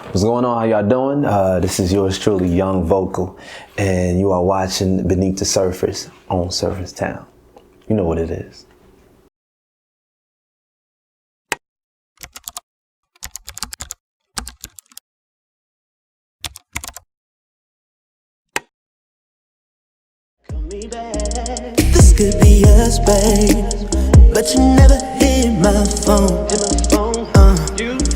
What's going on? How y'all doing? This is yours truly, Young Vokal, and you are watching Beneath the Surface on Surface Town. You know what it is. This could be us, babe, but you never hit my phone.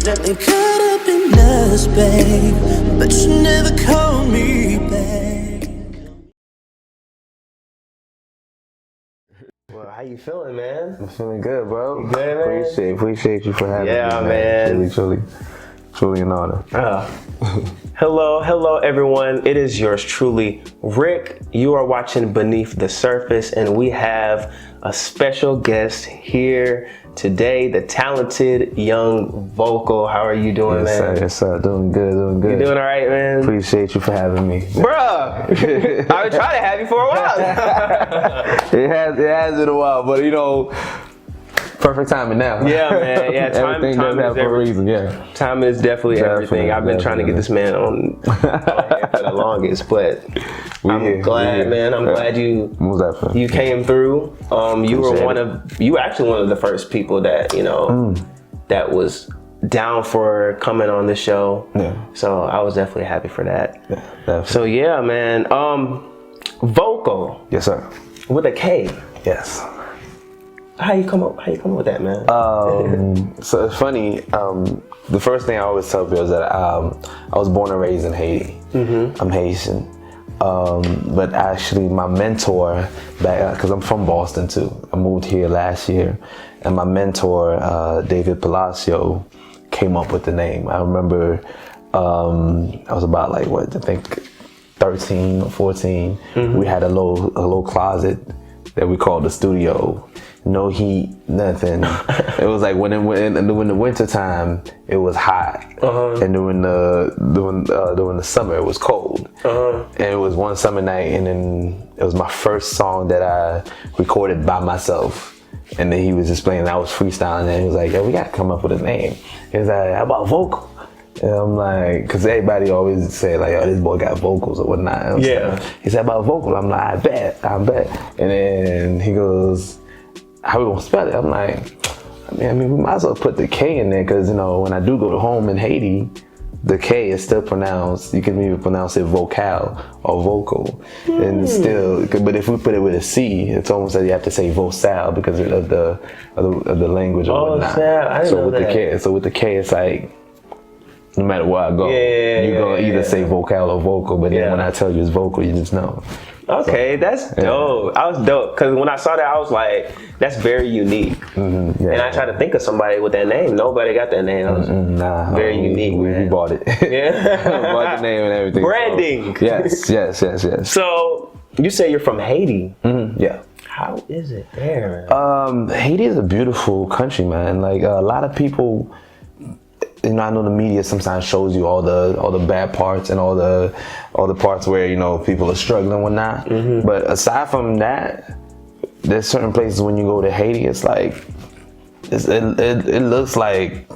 You caught up in us, babe, but you never called me back. Well, how you feeling, man? I'm feeling good, bro. You good, man? Appreciate you for having me, Yeah, man. Truly an honor. Hello, everyone. It is yours truly, Rick. You are watching Beneath the Surface, and we have a special guest here today, the talented Young Vokal. How are you doing, man? Yes, sir. Doing good. You doing all right, man? Appreciate you for having me. Bruh, I've been trying to have you for a while. It has been a while, but you know, perfect timing now. Yeah, man. Yeah, time does have for a reason. Yeah, time is definitely everything. I've been trying to get this man on here for the longest, but I'm glad, man. I'm glad you came through. You were actually one of the first people that that was down for coming on the show. Yeah. So I was definitely happy for that. Yeah, definitely. So yeah, man. Vokal. Yes, sir. With a K. Yes. How you come up with that, man? So it's funny. The first thing I always tell people is that I was born and raised in Haiti. I'm Haitian, but actually my mentor back, because I'm from Boston too. I moved here last year, and my mentor David Palacio came up with the name. I remember I was about 13 or 14. We had a little closet that we called the studio. No heat, nothing. It was like when the winter time it was hot, and during the summer it was cold. And it was one summer night, and then it was my first song that I recorded by myself. And then he was just playing, I was freestyling, and he was like, "Yeah, we gotta come up with a name." He was like, "How about Vokal?" And I'm like, because everybody always say like, "Oh, this boy got vocals" or whatnot. Yeah. He said, "About Vokal." I'm like, I bet. And then he goes, "How we gonna spell it?" I'm like, I mean, we might as well put the K in there, because when I do go to home in Haiti, the K is still pronounced. You can even pronounce it vocal or vocal, and it's still. But if we put it with a C, it's almost like you have to say vocal because of the language or whatnot. I didn't know that. So with the K, it's like, no matter where I go, you're gonna either say vocal or vocal. But then when I tell you it's vocal, you just know. Okay, that's dope. I was dope, because when I saw that, I was like, that's very unique. And I tried to think of somebody with that name. Nobody got that name. Very unique. We bought it. Yeah. Bought the name and everything. Branding. So. Yes. So you say you're from Haiti. Yeah. How is it there? Haiti is a beautiful country, man. Like a lot of people, I know the media sometimes shows you all the bad parts and all the parts where people are struggling and whatnot. But aside from that, there's certain places when you go to Haiti, it's like it looks like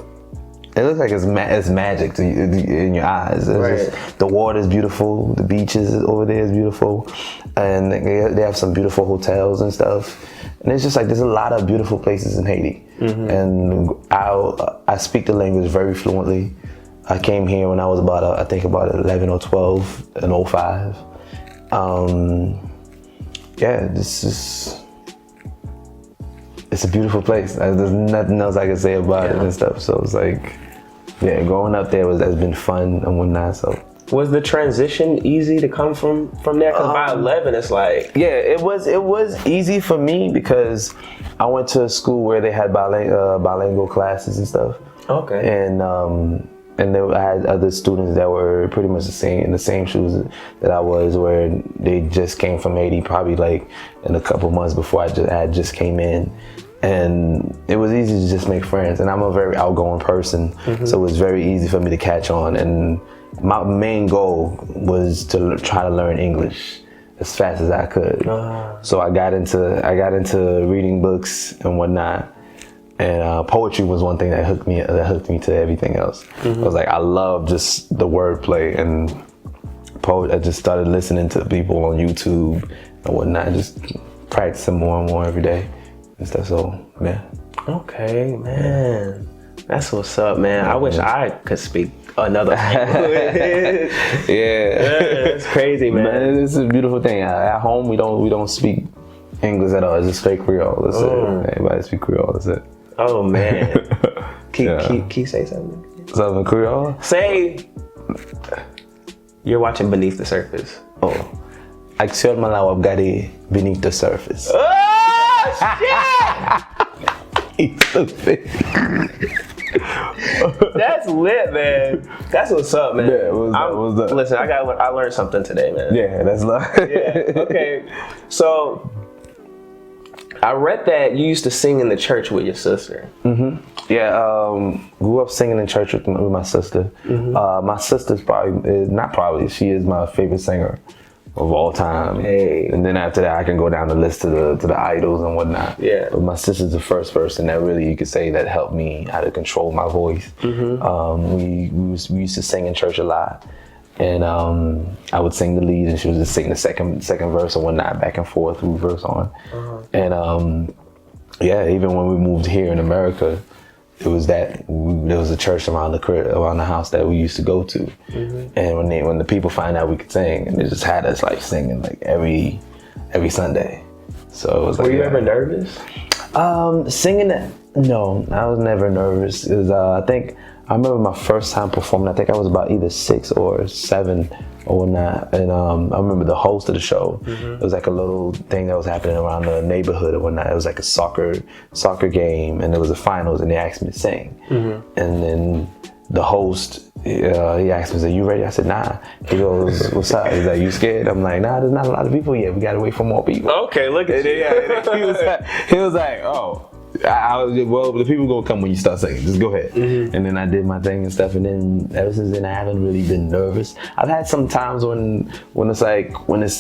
it's magic in your eyes. The water is beautiful, the beaches over there is beautiful, and they have some beautiful hotels and stuff. And it's just like there's a lot of beautiful places in Haiti. And I speak the language very fluently. I came here when I was about 11 or 12 in 05. It's a beautiful place. There's nothing else I can say about it and stuff. So it's like, growing up there has been fun and whatnot. So. Was the transition easy to come from there? Because by 11, it's like... Yeah, it was easy for me because I went to a school where they had bilingual classes and stuff. Okay. And I had other students that were pretty much in the same shoes that I was, where they just came from Haiti, probably like in a couple months before I just came in. And it was easy to just make friends. And I'm a very outgoing person, so it was very easy for me to catch on. And my main goal was to try to learn English as fast as I could. So I got into reading books and whatnot. And poetry was one thing that hooked me to everything else. I was like, I love just the wordplay and I just started listening to people on YouTube and whatnot, just practicing more and more every day and stuff. So yeah. Okay, man. That's what's up, man. I wish I could speak another language. Yeah. It's crazy, man. This is a beautiful thing. At home, we don't speak English at all. It's just straight Creole. That's it. Everybody speak Creole. That's it. Oh man. Can you say something? Something Creole? Say you're watching Beneath the Surface. Oh. Actuellement là, on regarde Beneath the Surface. Oh shit! That's lit, man. That's what's up, man. Yeah, what's up? Listen, I learned something today, man. Yeah, that's love. Yeah. Okay. So I read that you used to sing in the church with your sister. Mm-hmm. Yeah, grew up singing in church with my sister. Mm-hmm. My sister's she is my favorite singer of all time. Hey. And then after that, I can go down the list to the idols and whatnot. Yeah. But my sister's the first person that really, you could say, that helped me how to control my voice. Mm-hmm. We used to sing in church a lot. And I would sing the lead, and she would just sing the second verse and whatnot, back and forth, reverse on. Uh-huh. And yeah, even when we moved here in America, there was a church around the house that we used to go to. Mm-hmm. And when the people find out we could sing, and they just had us like singing like every Sunday. So it was like, were you ever nervous? Singing, no, I was never nervous. It was, I remember my first time performing. I think I was about either 6 or 7 or whatnot. And I remember the host of the show. Mm-hmm. It was like a little thing that was happening around the neighborhood or whatnot. It was like a soccer game, and there was a finals, and they asked me to sing. Mm-hmm. And then the host, he asked me, "Are you ready?" I said, "Nah." He goes, "What's up?" He's like, "You scared?" I'm like, "Nah, there's not a lot of people yet. We gotta wait for more people." Okay, look at you. He was like, "Oh." Well, the people gonna come when you start singing. Just go ahead. Mm-hmm. And then I did my thing and stuff. And then ever since then, I haven't really been nervous. I've had some times when it's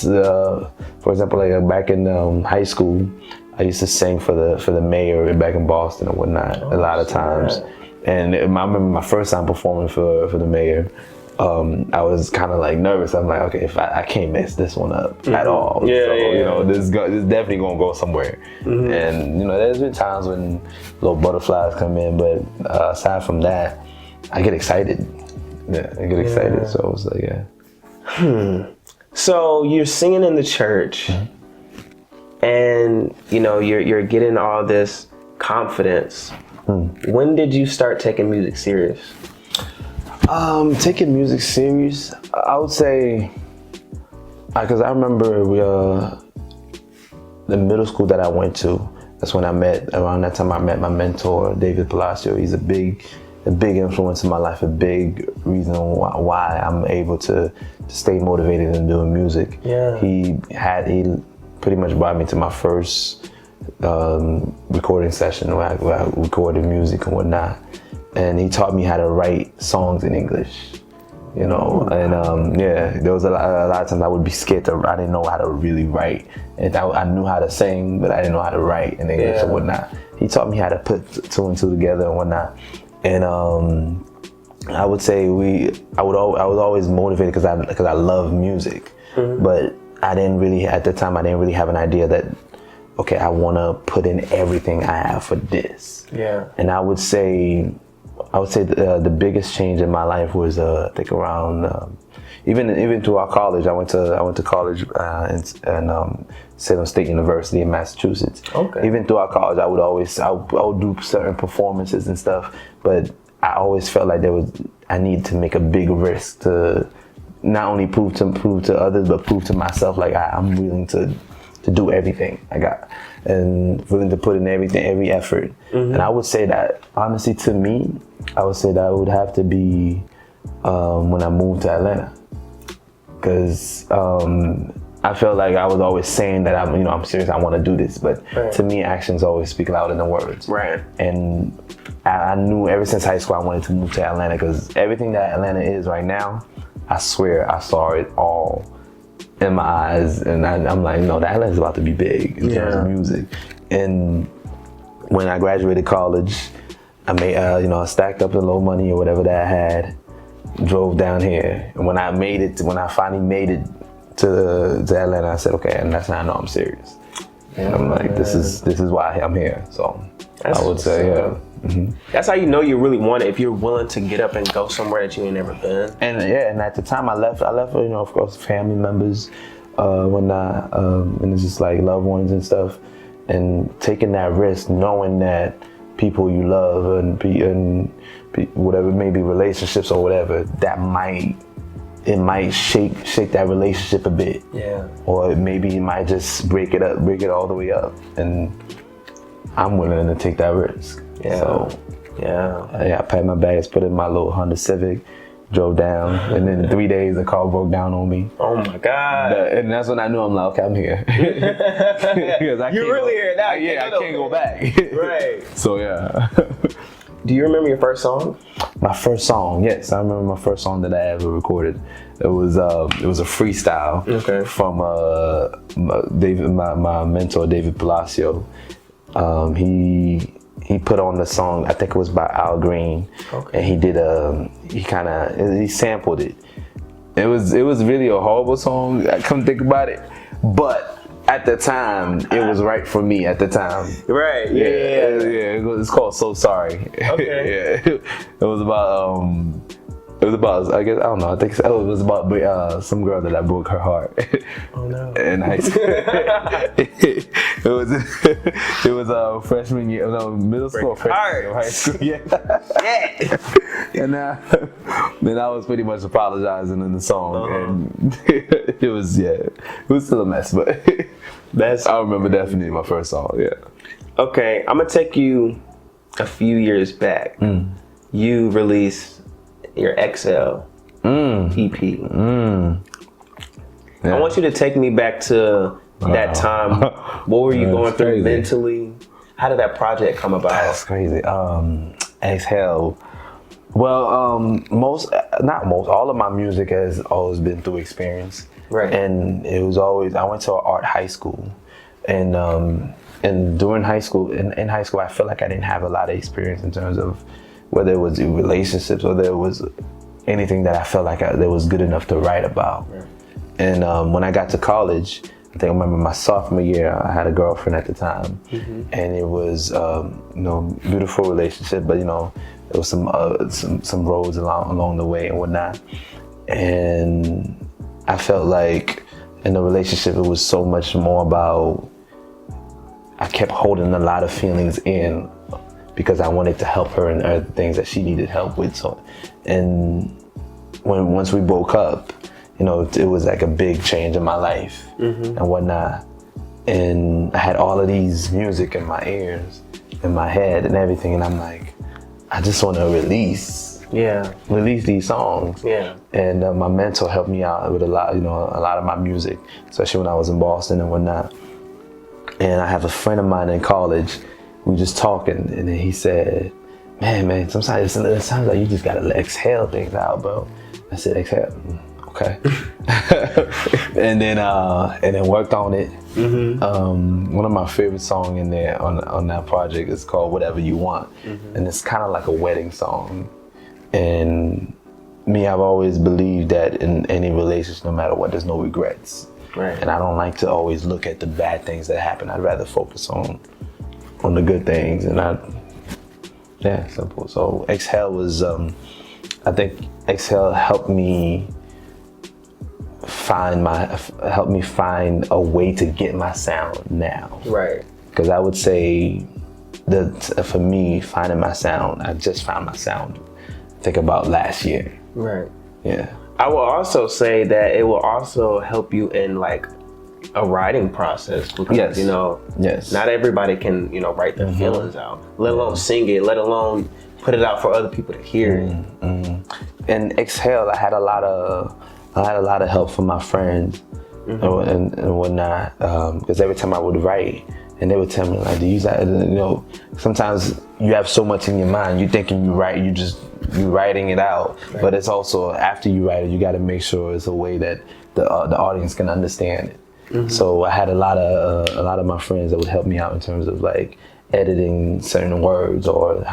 for example, like back in high school, I used to sing for the mayor back in Boston and whatnot. A lot of times. And I remember my first time performing for the mayor. I was kind of like nervous. I'm like, okay, if I can't mess this one up at all. Yeah, so, yeah. You know, this is definitely gonna go somewhere. Mm-hmm. And you know, there's been times when little butterflies come in, but aside from that, I get excited. Yeah, I get excited. So it's like, yeah. So you're singing in the church, and you know you're getting all this confidence. When did you start taking music serious? Taking music serious, I would say, because I remember the middle school that I went to, that's when around that time I met my mentor, David Palacio. He's a big influence in my life, a big reason why I'm able to stay motivated in doing music. Yeah. He pretty much brought me to my first recording session where I recorded music and whatnot. And he taught me how to write songs in English, you know. And there was a lot of times I would be scared I didn't know how to really write. And I knew how to sing, but I didn't know how to write in English and whatnot. He taught me how to put 2 and 2 together and whatnot. And I would say I was always motivated because I love music. Mm-hmm. But at the time I didn't really have an idea that, okay, I want to put in everything I have for this. Yeah. And I would say the biggest change in my life was I think around even through our college. I went to college in Salem State University in Massachusetts. Okay. Even through our college, I would do certain performances and stuff, but I always felt like I needed to make a big risk to not only prove to others, but prove to myself like I'm willing to do everything I got and willing to put in every effort. Mm-hmm. And I would say that honestly, to me, I would say that would have to be when I moved to Atlanta, because I felt like I was always saying that I'm serious, I want to do this, but to me, actions always speak louder than words. Right. And I knew ever since high school I wanted to move to Atlanta, because everything that Atlanta is right now, I swear I saw it all in my eyes, and I'm like, no, that Atlanta's about to be big in terms of music. And when I graduated college, I made, I stacked up a little money or whatever that I had, drove down here. And when I finally made it to Atlanta, I said, okay, and that's how I know I'm serious. And I'm like, this is why I'm here. So I would say, yeah. Mm-hmm. That's how you know you really want it, if you're willing to get up and go somewhere that you ain't never been. And at the time I left, of course, family members, whatnot, and it's just like loved ones and stuff, and taking that risk, knowing that people you love and whatever, maybe relationships or whatever, that might shake that relationship a bit. Yeah. Or maybe it might just break it all the way up. And I'm willing to take that risk. Yeah. So yeah. I packed my bags, put in my little Honda Civic, drove down, and then in 3 days the car broke down on me. Oh my God. And that's when I knew, I'm like, okay, I'm here. You're really here now. I can't go back. Right. So yeah. Do you remember your first song? My first song, yes, I remember my first song that I ever recorded. It was a freestyle from my mentor David Palacio. He put on the song, I think it was by Al Green, and he sampled it. It was really a horrible song. I come think about it, but at the time, it was right for me at the time. Right. Yeah. It's called So Sorry. Okay. Yeah. It was about I guess, I don't know, I think it was about some girl that I broke her heart. Oh no. In high school. It was freshman year, no, middle school, freshman year of high school. Yeah. And then I was pretty much apologizing in the song, and it was still a mess, but I remember definitely my first song. Yeah. Okay, I'm gonna take you a few years back. You released your XL EP. Yeah. I want you to take me back to that time. What were you going through mentally? How did that project come about? That's crazy. Exhale. Well, all of my music has always been through experience. Right. And it was always, I went to an art high school, and during high school, in high school, I feel like I didn't have a lot of experience in terms of whether it was relationships or there was anything that I felt like that was good enough to write about. Right. And when I got to college, I think I remember my sophomore year, I had a girlfriend at the time, and it was beautiful relationship, but there was some roads along the way and whatnot. And I felt like in the relationship it was so much more about, I kept holding a lot of feelings in because I wanted to help her in other things that she needed help with. So, and once we broke up, it was like a big change in my life and whatnot. And I had all of these music in my ears, in my head and everything, and I'm like, I just want to release these songs. Yeah. And my mentor helped me out with a lot of my music, especially when I was in Boston and whatnot. And I have a friend of mine in college. We just talking, and then he said, man, sometimes it sounds like you just gotta exhale things out, bro. I said, exhale. Okay. and then worked on it. One of my favorite songs in there on that project is called Whatever You Want. And it's kind of like a wedding song. And me, I've always believed that in any relationship, no matter what, there's no regrets. Right. And I don't like to always look at the bad things that happen. I'd rather focus on the good things. And simple. So Exhale was, I think Exhale helped me find a way to get my sound now. Right. Because I would say that for me, finding my sound, I just found my sound, I think about last year. Right. Yeah. I will also say that it will also help you in like a writing process, because not everybody can write their feelings out, let alone sing it, let alone put it out for other people to hear it. And Exhale, I had a lot of help from my friends and whatnot, because every time I would write, and they would tell me like, sometimes you have so much in your mind, you thinking you write, you writing it out, but it's also after you write it, you got to make sure it's a way that the audience can understand it. So I had a lot of my friends that would help me out in terms of like editing certain words or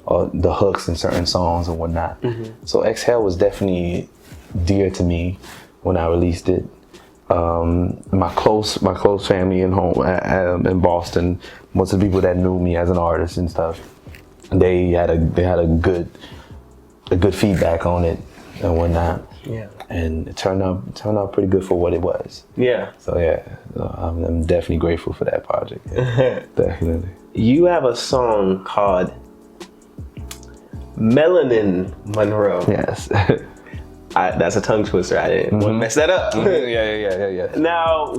or the hooks in certain songs and whatnot. So Exhale was definitely dear to me when I released it. My close family in home in Boston, most of the people that knew me as an artist and stuff, they had a good feedback on it and whatnot. Yeah. And it turned out pretty good for what it was. Yeah. So yeah, I'm definitely grateful for that project. Yeah. Definitely. You have a song called Melanin Monroe. Yes. That's a tongue twister. I didn't want to mess that up. Yeah. Now,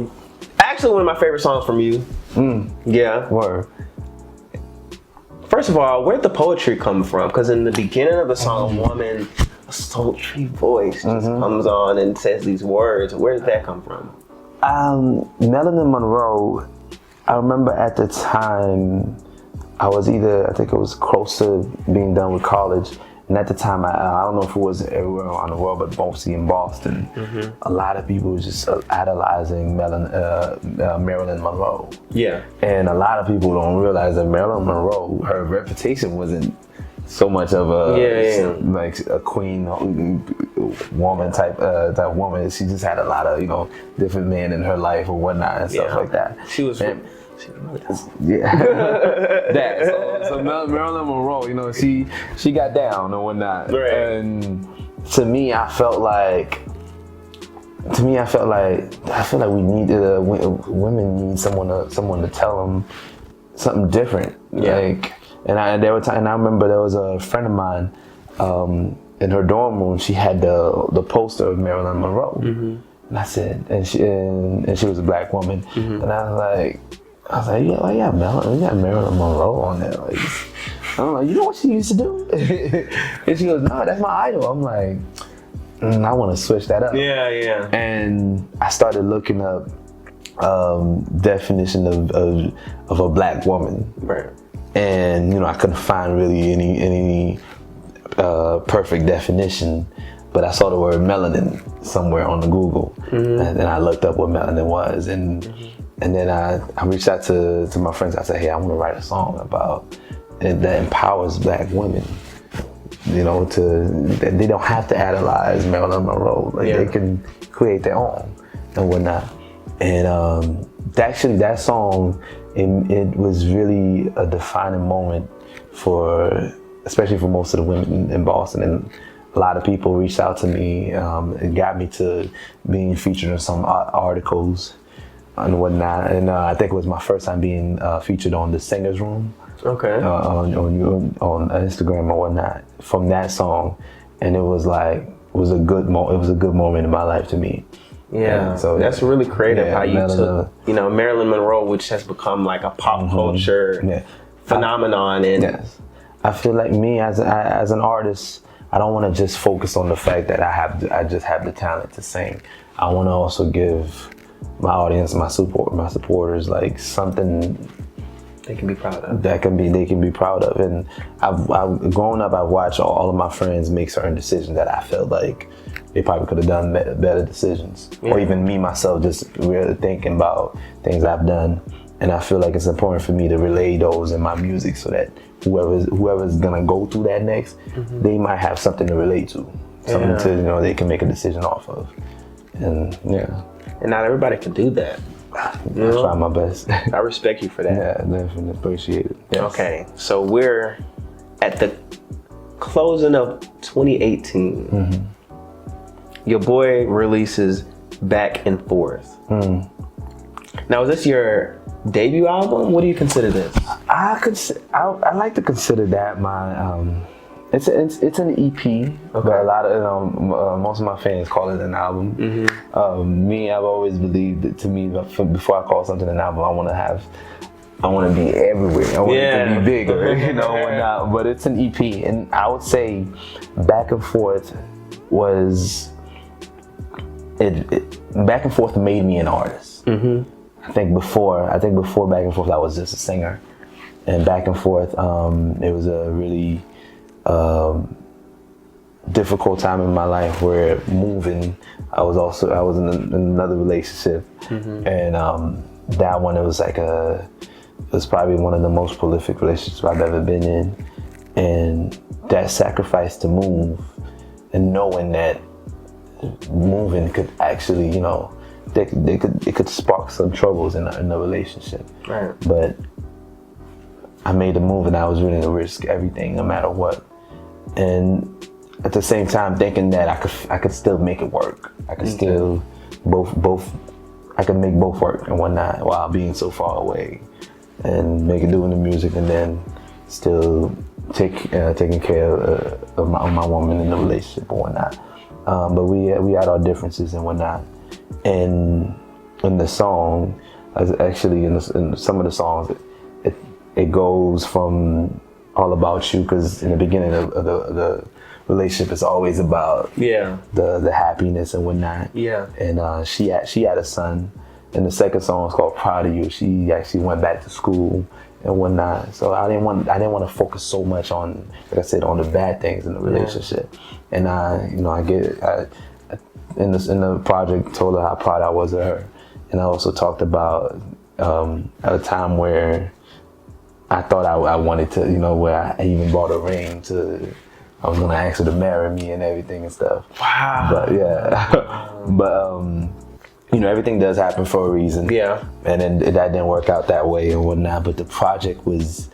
actually, one of my favorite songs from you. Yeah. Word. First of all, where'd the poetry come from? Because in the beginning of the song, a woman, a sultry voice just comes on and says these words. Where did that come from? Melanin Monroe, I remember at the time, I think it was close to being done with college. And at the time, I don't know if it was everywhere around the world, but mostly in Boston, a lot of people were just idolizing Marilyn Monroe. Yeah. And a lot of people don't realize that Marilyn Monroe, her reputation wasn't so much of like a queen woman type woman. She just had a lot of different men in her life or whatnot and stuff like that. She was. Yeah. So Marilyn Monroe, she got down and whatnot. Right. And to me, I felt like we needed women need someone to tell them something different. Yeah. And I remember there was a friend of mine in her dorm room. She had the poster of Marilyn Monroe, and I said, and she was a black woman, and I was like, yeah, well, yeah, we got Marilyn Monroe on there. Like, I'm like, you know what she used to do? And she goes, no, that's my idol. I'm like, I want to switch that up. Yeah. And I started looking up definition of a black woman. Right. And I couldn't find really any perfect definition, but I saw the word melanin somewhere on the Google, and then I looked up what melanin was, and then I reached out to my friends. I said, hey, I want to write a song about that empowers black women. They don't have to idolize Marilyn Monroe. They can create their own and whatnot. And actually, that song, it was really a defining moment especially for most of the women in Boston. And a lot of people reached out to me. It got me to being featured in some articles and whatnot. And I think it was my first time being featured on the Singer's Room. Okay. On Instagram or whatnot from that song, and it was a good moment in my life to me. Yeah, so that's really creative how you took Marilyn Monroe, which has become like a pop culture phenomenon, and I feel like me as an artist, I don't want to just focus on the fact that I just have the talent to sing. I want to also give my audience, my supporters, like something they can be proud of. They can be proud of. And I've grown up, I've watched all of my friends make certain decisions that I felt like they probably could have done better decisions. Yeah. Or even me myself, just really thinking about things I've done. And I feel like it's important for me to relay those in my music so that whoever's gonna go through that next, they might have something to relate to. Something to they can make a decision off of. And and not everybody can do that. I try my best. I respect you for that. Yeah, definitely appreciate it. Yes. Okay, so we're at the closing of 2018. Your boy releases Back and Forth. Now, is this your debut album? What do you consider this? I like to consider that my it's an EP, but a lot of most of my fans call it an album. Me, I've always believed that to me, before I call something an album, I want to be everywhere. I want it to be bigger, whatnot. But it's an EP, and I would say Back and Forth was Back and Forth made me an artist. I think before Back and Forth, I was just a singer, and Back and Forth, it was a really difficult time in my life where moving. I was in another relationship, and that one, it was was probably one of the most prolific relationships I've ever been in, and that sacrifice to move, and knowing that moving could actually, you know, it could spark some troubles in the relationship. Right. But I made the move, and I was willing to risk everything, no matter what. And at the same time, thinking that I could still make it work. I could still I could make both work and whatnot while being so far away, and make it doing the music, and then still taking care of my woman in the relationship and whatnot. But we had our differences and whatnot. And in the song, actually in some of the songs, it goes from All About You, because in the beginning of the relationship, it's always about the happiness and whatnot. Yeah. And she had a son. And the second song is called Proud of You. She actually went back to school and whatnot. So I didn't want to focus so much on, like I said, on the bad things in the relationship. And I in the project told her how proud I was of her. And I also talked about at a time where I thought I wanted to, you know, where I even bought a ring I was gonna ask her to marry me and everything and stuff. Wow. But yeah, but you know, everything does happen for a reason. Yeah. And then that didn't work out that way and whatnot. But the project was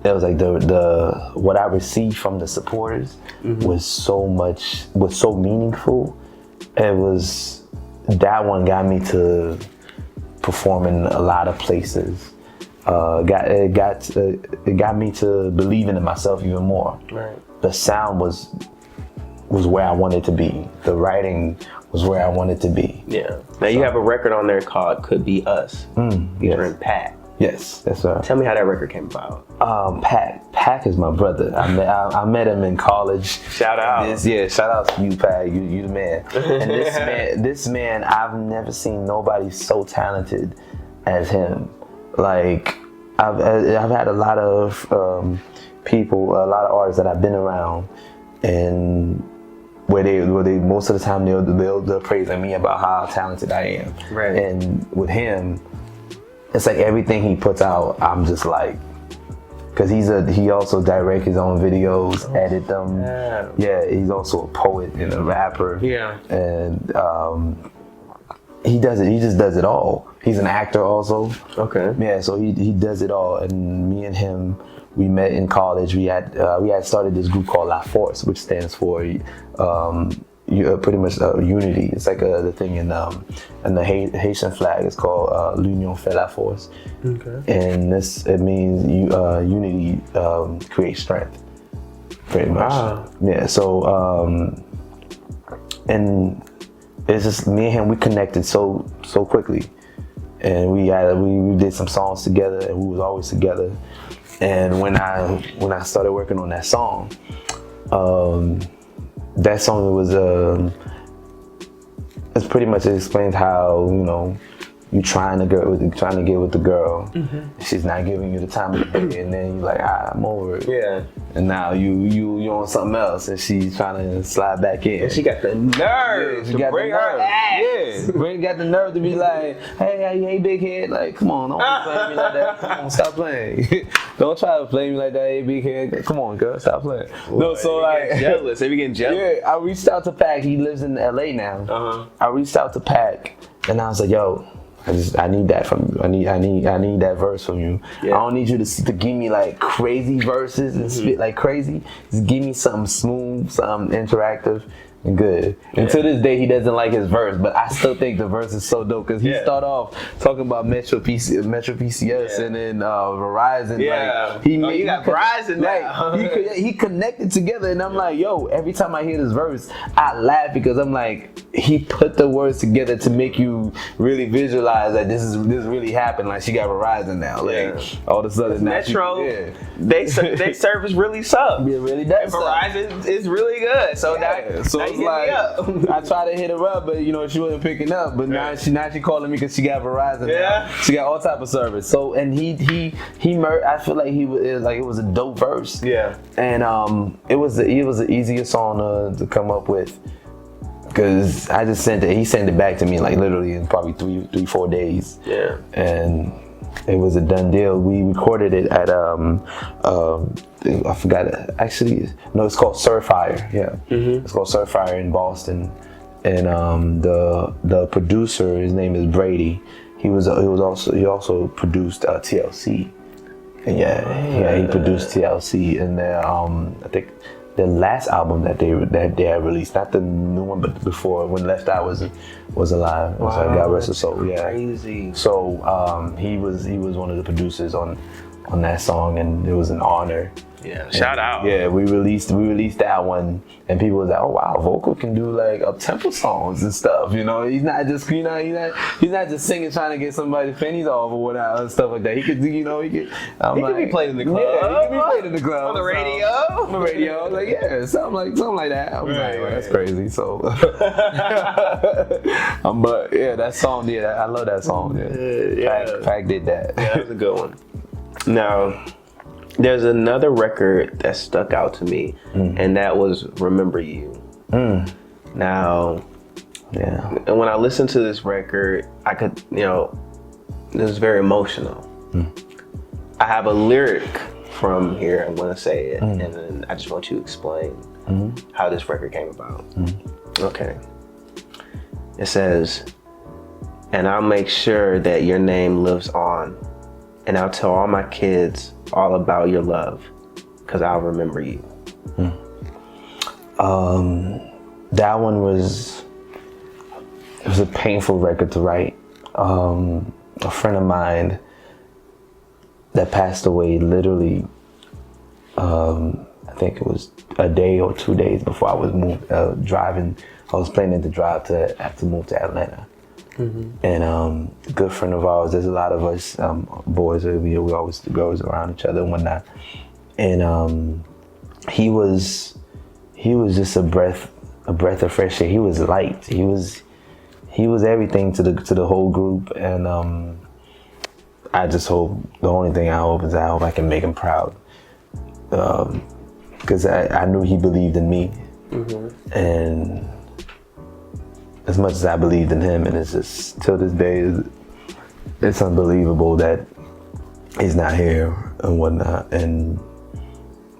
like the what I received from the supporters was so meaningful. That one got me to perform in a lot of places. It got me to believing in myself even more. Right. The sound was where I wanted to be. The writing was where I wanted to be. Yeah. Now you have a record on there called Could Be Us. Yes. Pat. Yes, that's right. Tell me how that record came about. Pac is my brother. I met him in college. Shout out. Shout out to you, Pac. You the man. And this man, I've never seen nobody so talented as him. Like, I've had a lot of people, a lot of artists that I've been around, and where they most of the time they're praising me about how talented I am. Right. And with him, it's like everything he puts out, I'm just like, because he also directs his own videos, edit them. Yeah, he's also a poet and a rapper. Yeah. And he just does it all. He's an actor also. Okay. Yeah, so he does it all. And me and him, we met in college. We had started this group called La Force, which stands for pretty much unity. It's like the thing in the Haitian flag. It's called L'Union fait la force. Okay. And it means unity creates strength, pretty much. Wow. Yeah. So and it's just me and him. We connected so quickly, and we did some songs together, and we was always together. And when I started working on that song, was it's pretty much, it explains how, you know, you trying to get with the girl, she's not giving you the time of the day, and then you're like, I'm over it. Yeah. And now you on something else, and she's trying to slide back in. And she got the nerve to bring her ass. Yeah, got the nerve to be like, hey, big head, like, come on, don't play me like that. Come on, stop playing. Don't try to play me like that, hey, big head. Come on, girl, stop playing. Boy, no, so like jealous. They be getting jealous. Yeah, I reached out to Pac. He lives in LA now. I reached out to Pac, and I was like, yo, I need that from you. I need that verse from you. Yeah. I don't need you to give me like crazy verses and spit like crazy. Just give me something smooth, something interactive and good. And to this day, he doesn't like his verse, but I still think the verse is so dope, because he start off talking about Metro PCS and then Verizon. Yeah. Like, he got Verizon now. Like, he connected together, and I'm like, yo, every time I hear this verse, I laugh, because I'm like, he put the words together to make you really visualize that this really happened. Like, she got Verizon now. Like, all of a sudden, Metro, they service really sucks. It really does. And Verizon is really good. So now it's like, I tried to hit her up, but you know, she wasn't picking up. But now she calling me because she got Verizon. Yeah. She got all type of service. So, and I feel like it was a dope verse. Yeah. And it was the easiest song to come up with, because I just sent it. He sent it back to me like literally in probably 3-4 days. Yeah. And it was a done deal. We recorded it at I forgot it. Actually, no, it's called Surfire. Yeah, it's called Surfire in Boston, and the producer, his name is Brady. He also produced TLC. And he produced TLC, and I think the last album that they had released, not the new one, but before, when Left Eye was alive. Wow, so God rest his soul. Yeah, crazy. So he was one of the producers on that song, and it was an honor. Yeah, shout out. Yeah, we released that one, and people was like, "Oh wow, Vocal can do like up-tempo songs and stuff." You know, he's not just he's not just singing trying to get somebody's pennies off or whatever and stuff like that. He could be played in the club. Yeah, he could be played in the club on the radio. On the radio, like something like that. I'm like, that's crazy. So, but yeah, that song, I love that song. Yeah, Pac did that. Yeah, that was a good one. Now, there's another record that stuck out to me, and that was Remember You. Now, and when I listened to this record, I could, it was very emotional. I have a lyric from here, I'm gonna say it, and then I just want you to explain how this record came about. Okay. It says, "And I'll make sure that your name lives on, and I'll tell all my kids all about your love, because I'll remember you." That one was a painful record to write. A friend of mine that passed away literally, I think it was a day or 2 days before I was driving. I was planning to drive to move to Atlanta. And a good friend of ours, there's a lot of us boys, we always goes around each other and whatnot. And he was just a breath of fresh air. He was light. He was everything to the whole group. And I just hope, the only thing I hope is I can make him proud. Because I knew he believed in me. And as much as I believed in him, and it's just, till this day, it's unbelievable that he's not here and whatnot. And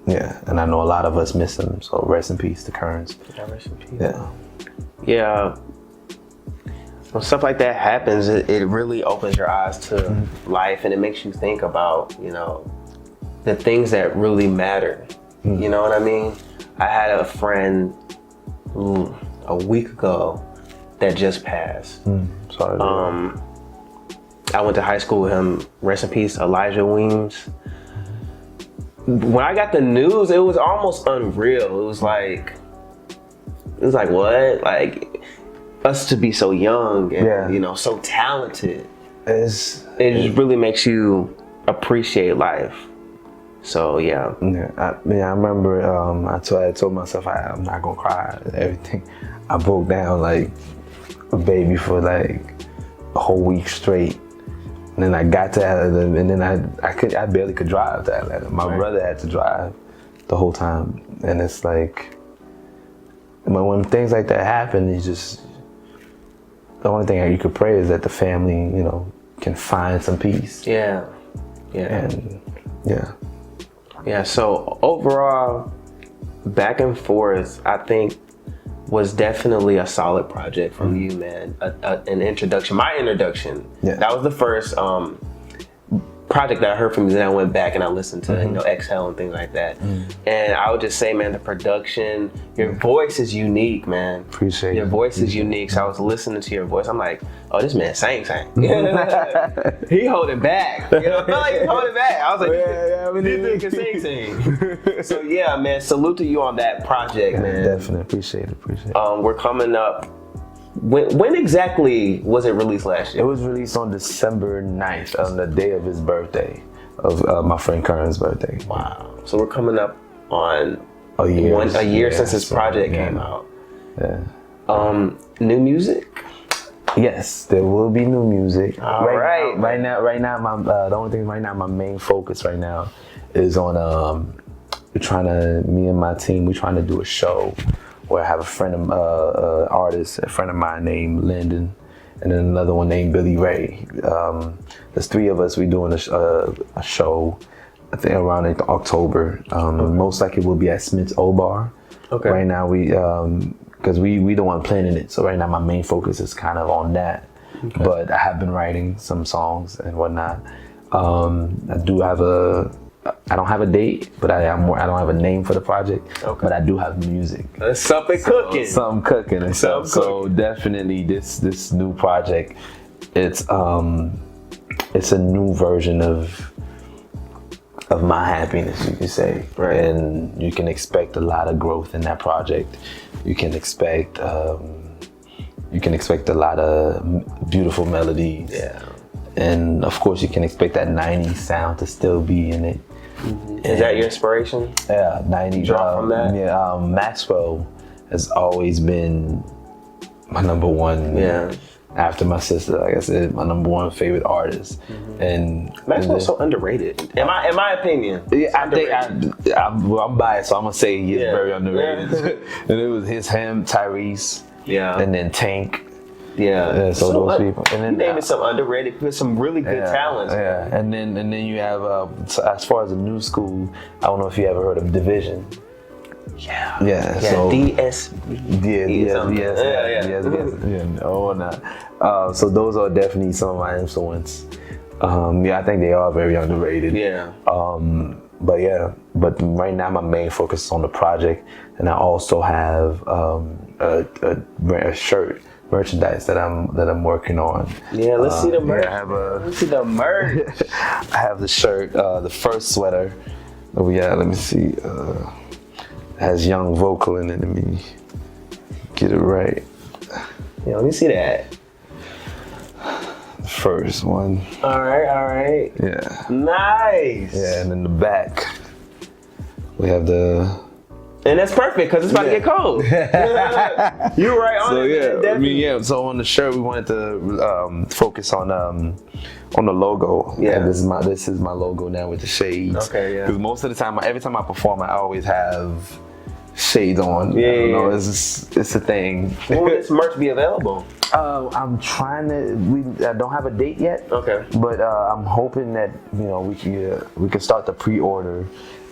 and I know a lot of us miss him, so rest in peace to Kearns. Yeah, rest in peace. Yeah. When stuff like that happens, it really opens your eyes to life, and it makes you think about, the things that really matter. You know what I mean? I had a friend a week ago that just passed. Sorry. I went to high school with him. Rest in peace, Elijah Weems. When I got the news, it was almost unreal. It was like what? Like, us to be so young and so talented. It just really makes you appreciate life. So I remember I told myself I'm not gonna cry. Everything. I broke down like a baby for like a whole week straight. And then I got to Atlanta, and then I barely could drive to Atlanta. My brother had to drive the whole time, and it's like, when things like that happen, it's just, the only thing you could pray is that the family, can find some peace. Yeah. So overall, Back and Forth, I think, was definitely a solid project from you, man. An introduction, my introduction. That was the first project that I heard from you. Then I went back and I listened to Exhale and things like that. And I would just say, man, the production, your voice is unique, man. Appreciate your it. voice is unique. So I was listening to your voice. I'm like, oh, this man sang. He holding back. I felt like he holding back. I was like, this dude can sing. So yeah, man, salute to you on that project, man. Definitely appreciate it. We're coming up. When exactly was it released last year? It was released on December 9th, on the day of his birthday, of my friend Kern's birthday. Wow. So we're coming up on a year since this project came out. Yeah. New music? Yes, there will be new music. Right now, the only thing right now, my main focus right now is on me and my team, we're trying to do a show where I have a friend of artist, a friend of mine named Lyndon, and then another one named Billy Ray. There's 3 of us. We're doing a show, I think around October. Most likely we'll be at Smith's Old Bar. Okay. Right now because we the one planning it, so right now my main focus is kind of on that. Okay. But I have been writing some songs and whatnot. I don't have a date, but I don't have a name for the project. Okay. But I do have music. Something cooking. Something cooking and stuff. So definitely this new project, it's a new version of my happiness, you could say. Right. And you can expect a lot of growth in that project. You can expect a lot of beautiful melodies. Yeah. And of course you can expect that 90s sound to still be in it. Mm-hmm. Is that your inspiration? Yeah, 90s. From that? Yeah, Maxwell has always been my number one. Yeah. After my sister, like I said, my number one favorite artist. Mm-hmm. And Maxwell's so underrated. In my opinion. Yeah, I'm biased, so I'm gonna say he's very underrated. Yeah. And it was him, Tyrese. Yeah. And then Tank. Yeah, so those people. And then you named some underrated, with some really good talents. Yeah, and then you have as far as the new school, I don't know if you ever heard of Division. Yeah. So DSB. Yeah. Oh, no. So those are definitely some of my influence. I think they are very underrated. Yeah. But right now my main focus is on the project, and I also have a shirt. Merchandise that I'm working on. Yeah, let's see the merch. Let's see the merch. I have the shirt, the first sweater. Oh yeah, let me see. It has Young Vokal in it. Let me get it right. Yeah, let me see that. The first one. All right. Yeah. Nice. Yeah, and in the back we have the. And that's perfect because it's about to get cold. You're right on it. So on the shirt we wanted to focus on the logo. Yeah. And this is my logo now with the shades. Okay, yeah. Because most of the time, every time I perform, I always have shades on. Yeah. It's a thing. When will this merch be available? I'm trying to. I don't have a date yet. Okay. But I'm hoping that we can start the pre-order.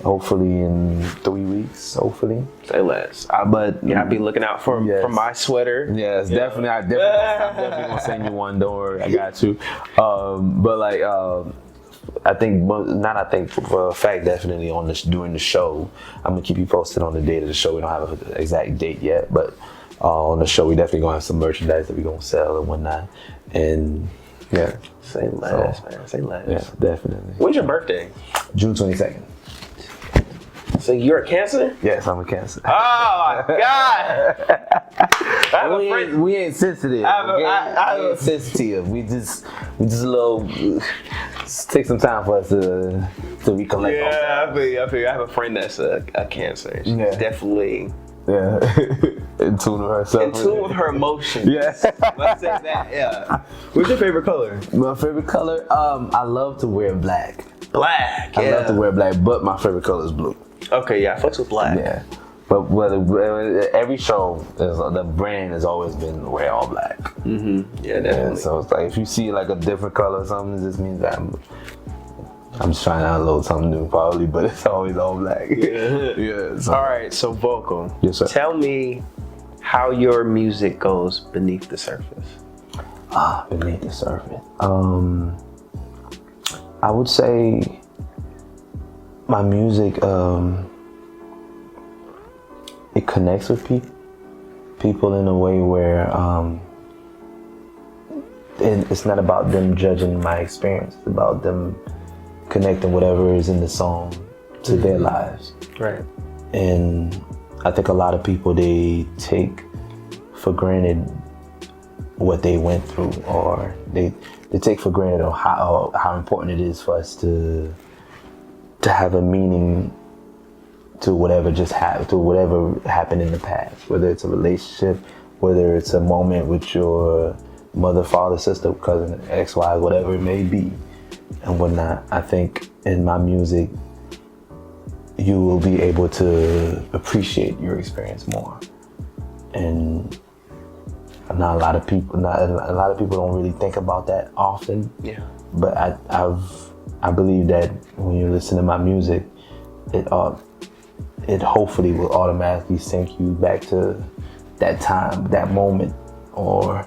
Hopefully in 3 weeks. Hopefully. Say less. But I'll be looking out for my sweater. Yes, definitely. I'm definitely gonna send you one. Don't worry, I got you. But like, for a fact, definitely during the show, I'm gonna keep you posted on the date of the show. We don't have an exact date yet, but on the show we definitely gonna have some merchandise that we're gonna sell and whatnot. And yeah, say less, man. Say less. Yeah, definitely. When's your birthday? June 22nd. So you're a Cancer? Yes, I'm a Cancer. Oh my God! We ain't sensitive. We ain't sensitive. We just a little. Take some time for us to recollect. Yeah, I feel. I have a friend that's a Cancer. She's definitely. Yeah, in tune with herself. In tune with her emotions. Yes. Let's say that. Yeah. What's your favorite color? My favorite color? I love to wear black. Black. I love to wear black, but my favorite color is blue. Okay, yeah, I fucks with black. Yeah, but every show, the brand has always been wear all black. Mm-hmm. Yeah, definitely. And so it's like if you see like a different color or something, it just means that I'm just trying to unload something new, probably, but it's always all black. Yeah. So. All right, so vocal. Yes, sir. Tell me how your music goes beneath the surface. Beneath the surface. I would say my music, it connects with people in a way where it's not about them judging my experience. It's about them connecting whatever is in the song to their lives. Right. And I think a lot of people, they take for granted what they went through, or they take for granted how important it is for us to have a meaning to whatever whatever happened in the past, whether it's a relationship, whether it's a moment with your mother, father, sister, cousin, ex-wife, whatever it may be and whatnot. I think in my music you will be able to appreciate your experience more. And not a lot of people don't really think about that often. Yeah. But I believe that when you listen to my music, it hopefully will automatically sync you back to that time, that moment, or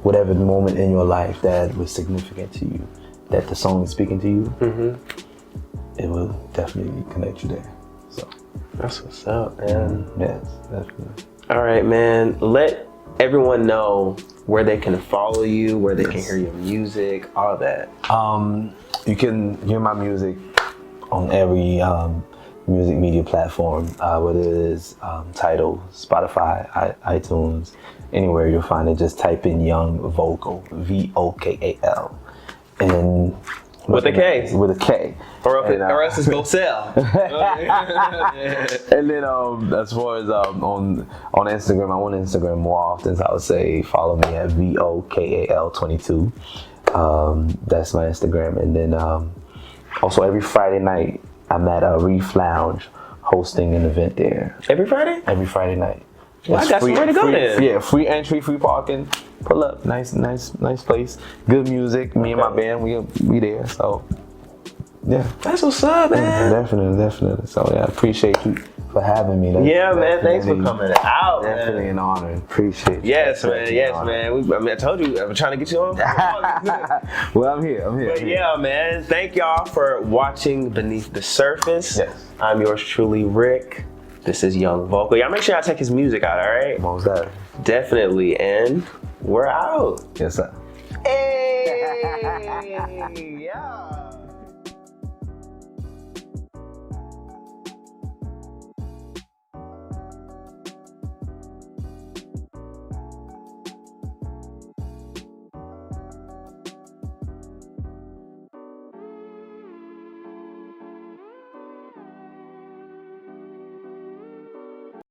whatever the moment in your life that was significant to you, that the song is speaking to you. Mm-hmm. It will definitely connect you there. So that's what's up, man. Yes, definitely. All right, man. Let everyone know where they can follow you, where they can hear your music, all that. You can hear my music on every music media platform, whether it is Tidal, Spotify, iTunes, anywhere you'll find it. Just type in Young Vokal, VOKAL, and with a K. With a K. Or else it's go sell. And then as far as on Instagram, I'm on Instagram more often, so I would say follow me at VOKAL22. That's my Instagram. And then also every Friday night I'm at Reef Lounge hosting an event there. Every Friday? Every Friday night. Well, I got somewhere to go then. Yeah, free entry, free parking. Pull up, nice place. Good music. Me and my band, we there. So yeah, that's what's up, man. Definitely. So yeah, I appreciate you for having me. Man. Thanks for coming out. Definitely an honor. Appreciate you. Yes, man. I told you, I'm trying to get you on. Well, I'm here. But yeah, man. Thank y'all for watching Beneath the Surface. Yes. I'm yours truly, Rick. This is Young Vokal. Y'all make sure y'all check his music out, all right? What was that? Definitely. And we're out. Yes, sir. Hey! Yeah.